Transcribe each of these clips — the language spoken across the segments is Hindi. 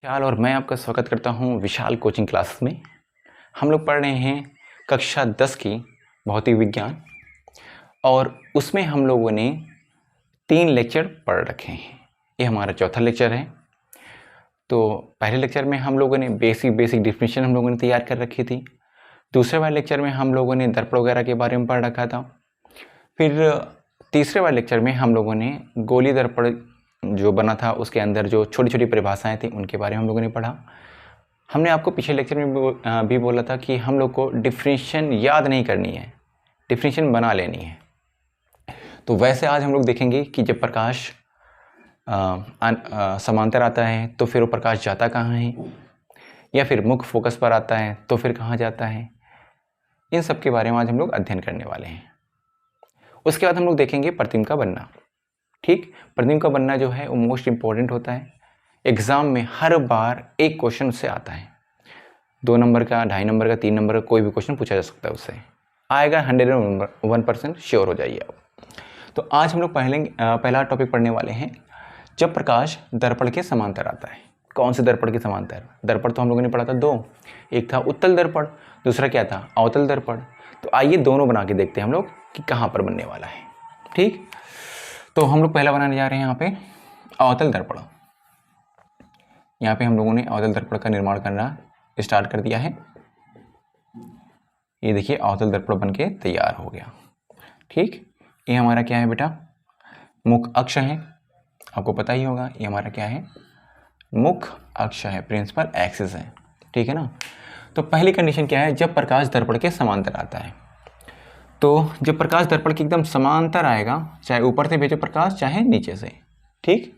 विशाल और मैं आपका स्वागत करता हूं विशाल कोचिंग क्लास में। हम लोग पढ़ रहे हैं कक्षा 10 की भौतिक विज्ञान और उसमें हम लोगों ने 3 लेक्चर पढ़ रखे हैं। ये हमारा चौथा लेक्चर है। तो पहले लेक्चर में हम लोगों ने बेसिक डिफिनीशन हम लोगों ने तैयार कर रखी थी। दूसरे वाले लेक्चर में हम लोगों ने दर्पण वगैरह के बारे में पढ़ रखा था। फिर तीसरे वाले लेक्चर में हम लोगों ने गोली दर्पण जो बना था उसके अंदर जो छोटी छोटी परिभाषाएं थी उनके बारे में हम लोगों ने पढ़ा। हमने आपको पिछले लेक्चर में भी बोला था कि हम लोग को डिफरेंशिएशन याद नहीं करनी है, डिफरेंशिएशन बना लेनी है। तो वैसे आज हम लोग देखेंगे कि जब प्रकाश समांतर आता है तो फिर वो प्रकाश जाता कहाँ है, या फिर मुख्य फोकस पर आता है तो फिर कहाँ जाता है। इन सब के बारे में आज हम लोग अध्ययन करने वाले हैं। उसके बाद हम लोग देखेंगे प्रतिबिंब का बनना। ठीक, प्रतिबिंब का बनना जो है वो मोस्ट इम्पोर्टेंट होता है। एग्ज़ाम में हर बार एक क्वेश्चन उससे आता है। 2 नंबर का, 2.5 नंबर का, 3 नंबर का कोई भी क्वेश्चन पूछा जा सकता है उससे। आएगा 101% श्योर हो जाइए आप। तो आज हम लोग पहला टॉपिक पढ़ने वाले हैं, जब प्रकाश दर्पण के समांतर आता है। कौन से दर्पण के समांतर? दर्पण तो हम लोगों ने पढ़ा था 2, एक था उत्तल दर्पण, दूसरा क्या था? अवतल दर्पण। तो आइए दोनों बना के देखते हैं हम लोग कि कहाँ पर बनने वाला है। ठीक, तो हम लोग पहला बनाने जा रहे हैं यहाँ पे अवतल दर्पण। यहाँ पे हम लोगों ने अवतल दर्पण का निर्माण करना स्टार्ट कर दिया है। ये देखिए अवतल दर्पण बन के तैयार हो गया। ठीक, ये हमारा क्या है बेटा? मुख्य अक्ष है। आपको पता ही होगा ये हमारा क्या है? मुख्य अक्ष है, प्रिंसिपल एक्सिस है। ठीक है ना। तो पहली कंडीशन क्या है? जब प्रकाश दर्पण के समांतर आता है। तो जब प्रकाश दर्पण के एकदम समांतर आएगा, चाहे ऊपर से भेजो प्रकाश चाहे नीचे से, ठीक,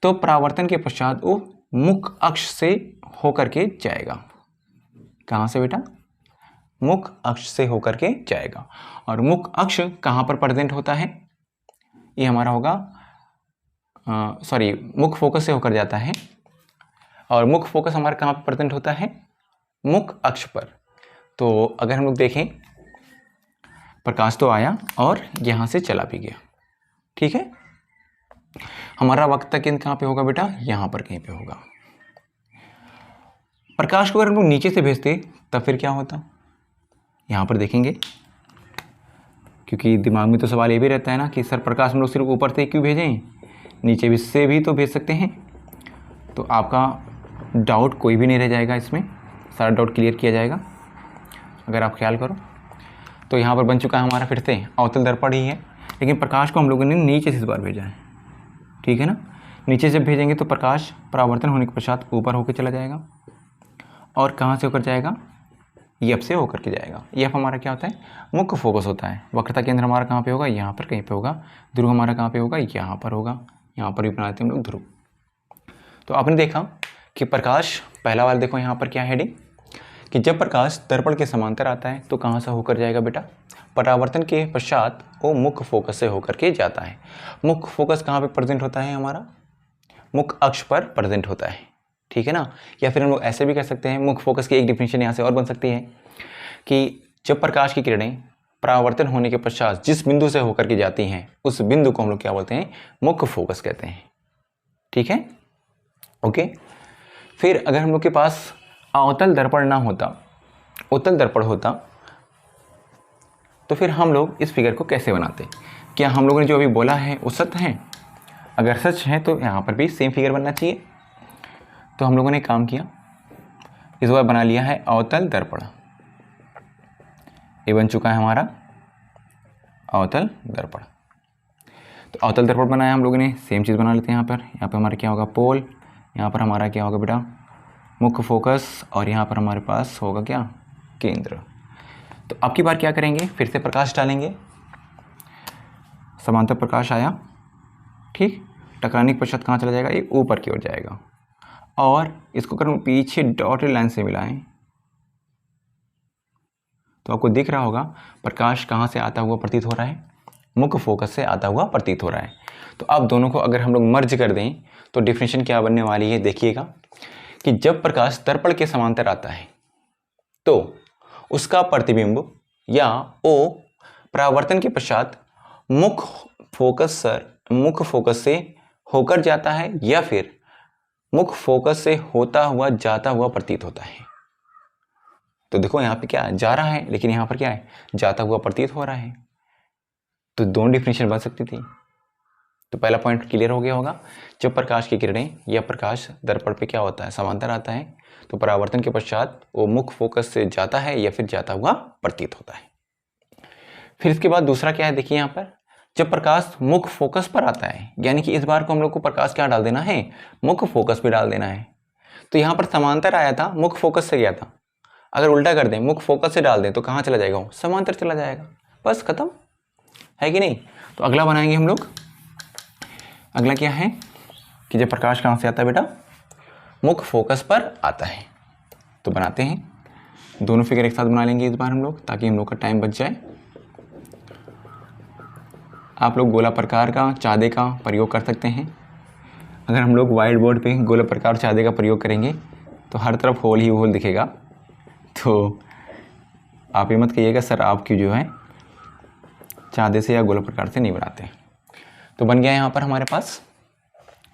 तो परावर्तन के पश्चात वो मुख्य अक्ष से होकर के जाएगा। कहाँ से बेटा? मुख्य अक्ष से होकर के जाएगा। और मुख्य अक्ष कहाँ पर प्रेजेंट होता है? ये हमारा होगा मुख्य फोकस से होकर जाता है। और मुख्य फोकस हमारा कहाँ पर प्रेजेंट होता है? मुख्य अक्ष पर। तो अगर हम लोग देखें, प्रकाश तो आया और यहाँ से चला भी गया। ठीक है, हमारा वक्र केंद्र कहाँ पे होगा बेटा? यहाँ पर कहीं पे होगा। प्रकाश को अगर हम लोग नीचे से भेजते तब फिर क्या होता? यहाँ पर देखेंगे, क्योंकि दिमाग में तो सवाल ये भी रहता है ना कि सर प्रकाश हम लोग सिर्फ ऊपर से क्यों भेजें, नीचे भी से भी तो भेज सकते हैं। तो आपका डाउट कोई भी नहीं रह जाएगा, इसमें सारा डाउट क्लियर किया जाएगा अगर आप ख्याल करो। तो यहाँ पर बन चुका है हमारा फिर से अवतल दर्पण ही है, लेकिन प्रकाश को हम लोगों ने नीचे से इस बार भेजा है। ठीक है ना। नीचे से भेजेंगे तो प्रकाश परावर्तन होने के पश्चात ऊपर होकर चला जाएगा। और कहाँ से होकर जाएगा? एफ से होकर के जाएगा। एफ हमारा क्या होता है? मुख्य फोकस होता है। वक्रता केंद्र हमारा कहाँ पे होगा? यहाँ पर कहीं पे होगा। ध्रुव हमारा कहाँ पे होगा? यहाँ पर होगा। यहाँ पर भी बनाते हैं हम लोग ध्रुव। तो आपने देखा कि प्रकाश, पहला वाला देखो यहाँ पर क्या हेडिंग, कि जब प्रकाश दर्पण के समांतर आता है तो कहाँ से होकर जाएगा बेटा? परावर्तन के पश्चात वो मुख्य फोकस से होकर के जाता है। मुख्य फोकस कहाँ पे प्रेजेंट होता है? हमारा मुख्य अक्ष पर प्रेजेंट होता है। ठीक है ना। या फिर हम लोग ऐसे भी कह सकते हैं, मुख्य फोकस की एक डिफिनेशन यहाँ से और बन सकती है कि जब प्रकाश की किरणें परावर्तन होने के पश्चात जिस बिंदु से होकर के जाती हैं उस बिंदु को हम लोग क्या बोलते हैं? मुख्य फोकस कहते हैं। ठीक है, ओके। फिर अगर हम लोग के पास अवतल दर्पण ना होता, उत्तल दर्पण होता, तो फिर हम लोग इस फिगर को कैसे बनाते? क्या हम लोगों ने जो अभी बोला है वो सत्य है? अगर सच है तो यहाँ पर भी सेम फिगर बनना चाहिए। तो हम लोगों ने काम किया, इस बार बना लिया है अवतल दर्पण। ये बन चुका है हमारा अवतल दर्पण। तो अवतल दर्पण बनाया हम लोगों ने, सेम चीज़ बना लेते हैं। यहाँ पर हमारा क्या होगा? पोल। यहाँ पर हमारा क्या होगा बेटा? मुख्य फोकस। और यहाँ पर हमारे पास होगा क्या? केंद्र। तो अब की बार क्या करेंगे? फिर से प्रकाश डालेंगे। समांतर प्रकाश आया, ठीक, टकराने के पश्चात कहाँ चला जाएगा? ये ऊपर की ओर जाएगा। और इसको अगर हम पीछे डॉटेड लाइन से मिलाएं तो आपको दिख रहा होगा प्रकाश कहाँ से आता हुआ प्रतीत हो रहा है? मुख्य फोकस से आता हुआ प्रतीत हो रहा है। तो अब दोनों को अगर हम लोग मर्ज कर दें तो डिफिनेशन क्या बनने वाली है? देखिएगा कि जब प्रकाश दर्पण के समांतर आता है तो उसका प्रतिबिंब या ओ परावर्तन के पश्चात मुख्य फोकस से होकर जाता है, या फिर मुख फोकस से होता हुआ जाता हुआ प्रतीत होता है। तो देखो यहाँ पे क्या जा रहा है, लेकिन यहाँ पर क्या है, जाता हुआ प्रतीत हो रहा है। तो दोनों डिफिनेशन बन सकती थी। तो पहला पॉइंट क्लियर हो गया होगा। जब प्रकाश की किरणें या प्रकाश दर्पण पे क्या होता है, समांतर आता है, तो परावर्तन के पश्चात वो मुख फोकस से जाता है या फिर जाता हुआ प्रतीत होता है। फिर इसके बाद दूसरा क्या है, देखिए यहाँ पर जब प्रकाश मुख फोकस पर आता है, यानी कि इस बार को हम लोग को प्रकाश क्या डाल देना है, मुख फोकस पे डाल देना है। तो यहाँ पर समांतर आया था, मुख फोकस से गया था। अगर उल्टा कर दें, मुख फोकस से डाल दें, तो कहाँ चला जाएगा, समांतर चला जाएगा, बस खत्म, है कि नहीं। तो अगला बनाएंगे हम लोग। अगला क्या है कि जब प्रकाश कहाँ से आता है बेटा, मुख फोकस पर आता है। तो बनाते हैं, दोनों फिगर एक साथ बना लेंगे इस बार हम लोग, ताकि हम लोग का टाइम बच जाए। आप लोग गोला प्रकार का चादे का प्रयोग कर सकते हैं। अगर हम लोग वाइट बोर्ड पे गोला प्रकार चादे का प्रयोग करेंगे तो हर तरफ होल ही होल दिखेगा। तो आप ये मत कहिएगा सर आपकी जो है चादे से या गोला प्रकार से नहीं बनाते। तो बन गया यहाँ पर हमारे पास,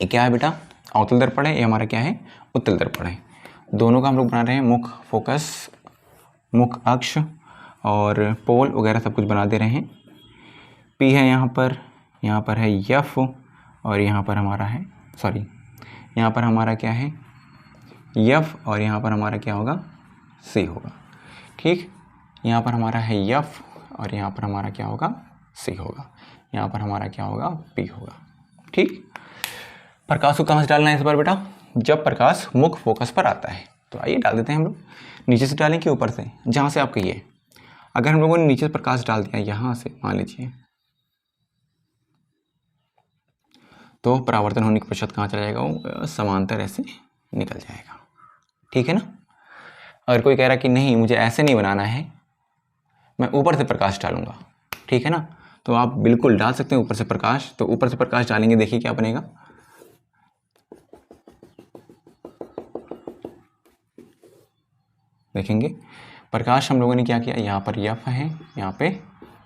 ये क्या है बेटा, अवतल दर्पण है, ये हमारा क्या है, उत्तल दर्पण है। दोनों का हम लोग बना रहे हैं, मुख फोकस, मुख अक्ष और पोल वगैरह सब कुछ बना दे रहे हैं। पी है यहाँ पर है यफ, और यहाँ पर हमारा है, सॉरी यहाँ पर हमारा क्या है यफ, और यहाँ पर हमारा क्या होगा, सी होगा। ठीक, यहाँ पर हमारा है यफ और यहाँ पर हमारा क्या होगा, सी होगा। यहाँ पर हमारा क्या होगा, पी होगा। ठीक, प्रकाश को कहाँ से डालना है इस बार बेटा, जब प्रकाश मुख फोकस पर आता है। तो आइए डाल देते हैं हम लोग, नीचे से डालें कि ऊपर से, जहाँ से आप कहिए। अगर हम लोगों ने नीचे से प्रकाश डाल दिया यहाँ से, मान लीजिए, तो परावर्तन होने के पश्चात कहाँ चला जाएगा, वो समांतर ऐसे निकल जाएगा। ठीक है ना। अगर कोई कह रहा कि नहीं मुझे ऐसे नहीं बनाना है, मैं ऊपर से प्रकाश डालूंगा, ठीक है ना, तो आप बिल्कुल डाल सकते हैं ऊपर से प्रकाश। तो ऊपर से प्रकाश डालेंगे, देखिए क्या बनेगा, देखेंगे प्रकाश हम लोगों ने क्या किया, यहाँ पर यफ है, यहाँ पे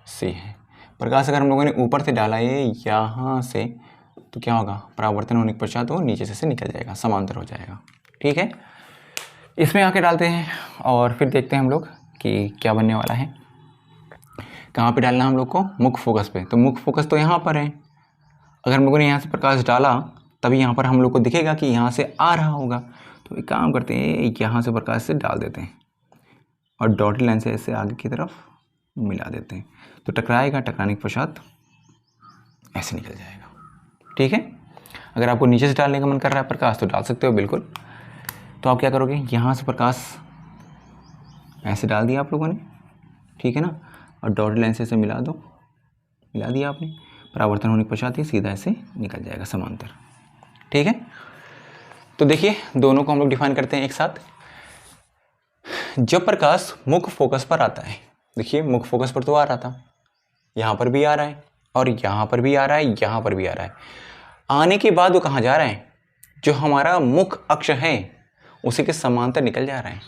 सी है। प्रकाश अगर हम लोगों ने ऊपर से डाला ये यहाँ से, तो क्या होगा, परावर्तन होने के पश्चात वो नीचे से निकल जाएगा, समांतर हो जाएगा। ठीक है, इसमें आके डालते हैं और फिर देखते हैं हम लोग कि क्या बनने वाला है। कहाँ पे डालना हम लोग को, मुख फोकस पे। तो मुख फोकस तो यहाँ पर है, अगर हम लोगों ने यहाँ से प्रकाश डाला तभी यहाँ पर हम लोग को दिखेगा कि यहाँ से आ रहा होगा। तो एक काम करते हैं, यहाँ से प्रकाश से डाल देते हैं और डॉटेड लाइन से ऐसे आगे की तरफ मिला देते हैं, तो टकराएगा, टकराने के पश्चात ऐसे निकल जाएगा। ठीक है, अगर आपको नीचे से डालने का मन कर रहा है प्रकाश तो डाल सकते हो बिल्कुल। तो आप क्या करोगे, यहाँ से प्रकाश ऐसे डाल दिया आप लोगों ने, ठीक है ना, और डॉटेड लाइन से ऐसे मिला दो, मिला दिया आपने, परावर्तन होने के पश्चात ही सीधा ऐसे निकल जाएगा समांतर। ठीक है, तो देखिए दोनों को हम लोग डिफाइन करते हैं एक साथ। जब प्रकाश मुख फोकस पर आता है, देखिए मुख फोकस पर तो आ रहा था, यहाँ पर भी आ रहा है और यहाँ पर भी आ रहा है, यहाँ पर भी आ रहा है। आने के बाद वो कहाँ जा रहा है, जो हमारा मुख अक्ष है उसी के समांतर निकल जा रहा है।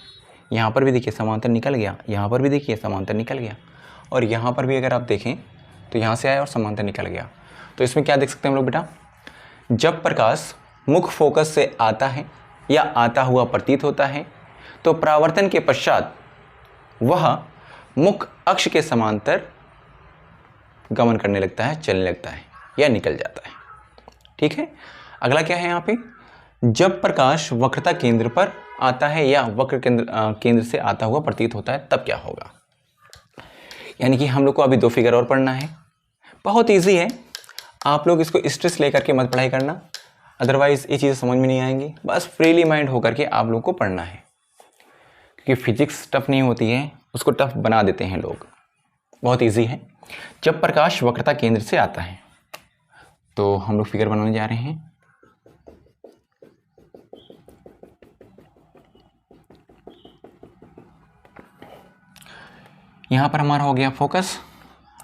यहाँ पर भी देखिए समांतर निकल गया, यहाँ पर भी देखिए समांतर निकल गया, और यहाँ पर भी अगर आप देखें तो यहाँ से आया और समांतर निकल गया। तो इसमें क्या देख सकते हैं हम लोग बेटा, जब प्रकाश मुख फोकस से आता है या आता हुआ प्रतीत होता है तो परावर्तन के पश्चात वह मुख अक्ष के समांतर गमन करने लगता है, चलने लगता है या निकल जाता है। ठीक है, अगला क्या है यहाँ पे, जब प्रकाश वक्रता केंद्र पर आता है या वक्र केंद्र से आता हुआ प्रतीत होता है तब क्या होगा। यानी कि हम लोग को अभी दो फिगर और पढ़ना है, बहुत इजी है, आप लोग इसको स्ट्रेस लेकर के मत पढ़ाई करना, अदरवाइज ये चीज़ें समझ में नहीं आएंगी। बस फ्रीली माइंड होकर के आप लोग को पढ़ना है, क्योंकि फिजिक्स टफ नहीं होती है, उसको टफ बना देते हैं लोग। बहुत इजी है। जब प्रकाश वक्रता केंद्र से आता है, तो हम लोग फिगर बनाने जा रहे हैं। यहाँ पर हमारा हो गया फोकस,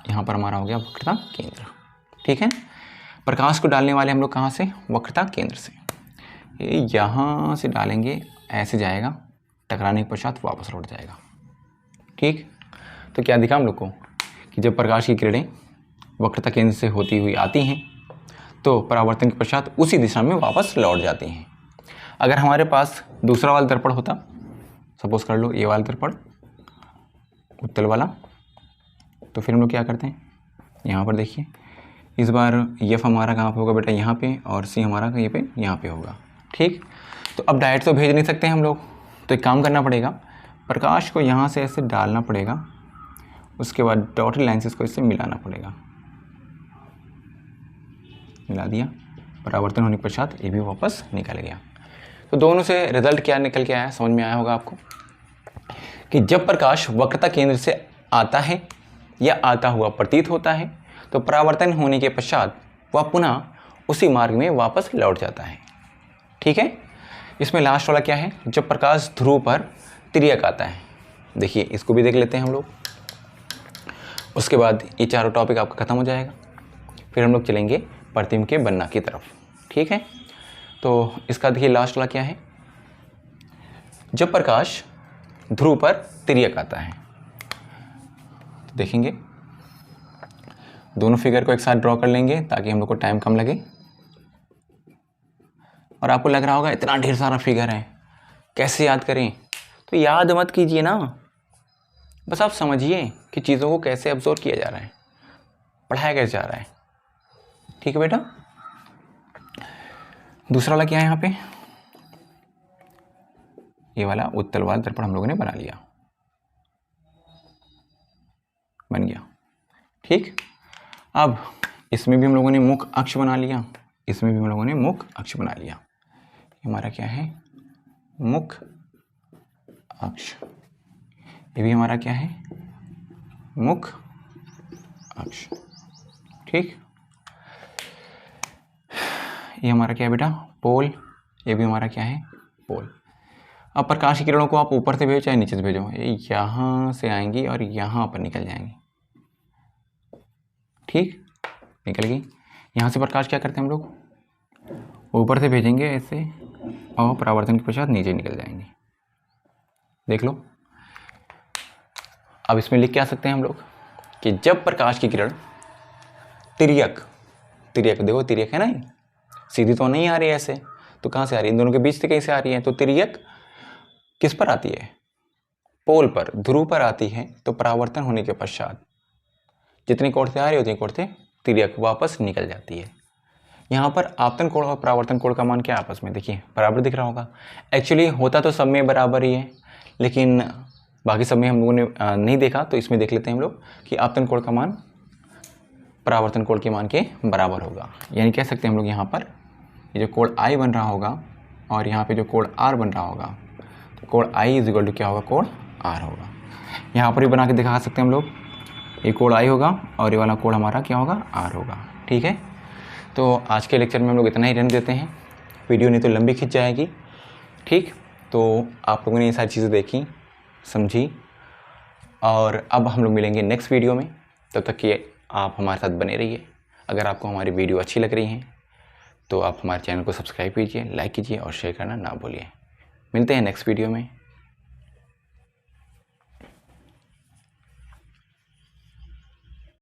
यहाँ पर हमारा हो गया वक्रता केंद्र। ठीक है, प्रकाश को डालने वाले हम लोग कहाँ से, वक्रता केंद्र से। ये यहाँ से डालेंगे, ऐसे जाएगा, टकराने के पश्चात वापस लौट जाएगा। ठीक, तो क्या दिखा हम लोग को कि जब प्रकाश की किरणें वक्रता केंद्र से होती हुई आती हैं तो परावर्तन के पश्चात उसी दिशा में वापस लौट जाती हैं। अगर हमारे पास दूसरा वाला दर्पण होता, सपोज कर लो ये वाला दर्पण उत्तल वाला, तो फिर हम लोग क्या करते हैं, यहाँ पर देखिए इस बार एफ हमारा कहाँ पे होगा बेटा, यहाँ पे, और सी हमारा कहीं पे यहाँ पे होगा। ठीक, तो अब डायरेक्ट तो भेज नहीं सकते हम लोग, तो एक काम करना पड़ेगा, प्रकाश को यहाँ से ऐसे डालना पड़ेगा, उसके बाद डॉटेड लाइंस को इससे मिलाना पड़ेगा। मिला दिया, परावर्तन होने के पश्चात ये भी वापस निकल गया। तो दोनों से रिजल्ट क्या निकल के आया, समझ में आया होगा आपको कि जब प्रकाश वक्रता केंद्र से आता है या आता हुआ प्रतीत होता है तो परावर्तन होने के पश्चात वह पुनः उसी मार्ग में वापस लौट जाता है। ठीक है, इसमें लास्ट वाला क्या है, जब प्रकाश ध्रुव पर तिर्यक आता है। देखिए इसको भी देख लेते हैं हम लोग, उसके बाद ये चारों टॉपिक आपका खत्म हो जाएगा, फिर हम लोग चलेंगे प्रतिबिंब के बनना की तरफ। ठीक है, तो इसका देखिए लास्ट वाला क्या है, जब प्रकाश ध्रुव पर तिर्यक आता है। तो देखेंगे दोनों फिगर को एक साथ ड्रॉ कर लेंगे ताकि हम लोग को टाइम कम लगे। और आपको लग रहा होगा इतना ढेर सारा फिगर है कैसे याद करें, तो याद मत कीजिए ना, बस आप समझिए कि चीज़ों को कैसे अब्जॉर्व किया जा रहा है, पढ़ाया कैसे जा रहा है। ठीक है बेटा, दूसरा वाला क्या है, यहाँ पे ये वाला उत्तल वाला दर्पण हम लोगों ने बना लिया, बन गया। ठीक, अब इसमें भी हम लोगों ने मुख अक्ष बना लिया, इसमें भी हम लोगों ने मुख अक्ष बना लिया। हमारा क्या है, मुख अक्ष, ये भी हमारा क्या है, मुख अक्ष। ठीक, ये हमारा क्या है बेटा, पोल, ये भी हमारा क्या है, पोल। अब प्रकाश की किरणों को आप ऊपर से भेजो चाहे नीचे से भेजो, ये यहाँ से आएंगी और यहाँ पर निकल जाएंगी। ठीक, निकल गई। यहाँ से प्रकाश क्या करते हैं हम लोग, ऊपर से भेजेंगे ऐसे और परावर्तन के पश्चात नीचे निकल जाएंगे। देख लो, अब इसमें लिख के आ सकते हैं हम लोग कि जब प्रकाश की किरण तिर्यक, तिर्यक देखो तिर्यक है ना, सीधी तो नहीं आ रही है ऐसे, तो कहाँ से आ रही है, इन दोनों के बीच से कहीं से आ रही है, तो तिर्यक किस पर आती है, पोल पर, ध्रुव पर आती है, तो परावर्तन होने के पश्चात जितनी कोण से आ रही है उतनी कोण से तिर्यक वापस निकल जाती है। यहाँ पर आपतन कोण और परावर्तन कोण का मान क्या आपस में देखिए बराबर दिख रहा होगा। एक्चुअली होता तो सब में बराबर ही है, लेकिन बाकी सब में हम लोगों ने नहीं देखा, तो इसमें देख लेते हैं हम लोग कि आपतन कोण का मान परावर्तन कोण के मान के बराबर होगा। यानी कह सकते हैं हम लोग यहाँ पर ये जो कोण I बन रहा होगा और यहाँ पे जो कोण R बन रहा होगा, तो कोण I इज इक्वल टू क्या होगा, कोण R होगा। यहाँ पर भी बना के दिखा सकते हैं हम लोग, ये कोण I होगा और ये वाला कोण हमारा क्या होगा, R होगा। ठीक है, तो आज के लेक्चर में हम लोग इतना ही रहने देते हैं, वीडियो नहीं तो लंबी खिंच जाएगी। ठीक, तो आप लोगों ने ये सारी चीज़ें देखी, समझी, और अब हम लोग मिलेंगे नेक्स्ट वीडियो में। तब तक कि आप हमारे साथ बने रहिए। अगर आपको हमारी वीडियो अच्छी लग रही हैं तो आप हमारे चैनल को सब्सक्राइब कीजिए, लाइक कीजिए और शेयर करना ना भूलिए। मिलते हैं नेक्स्ट वीडियो में।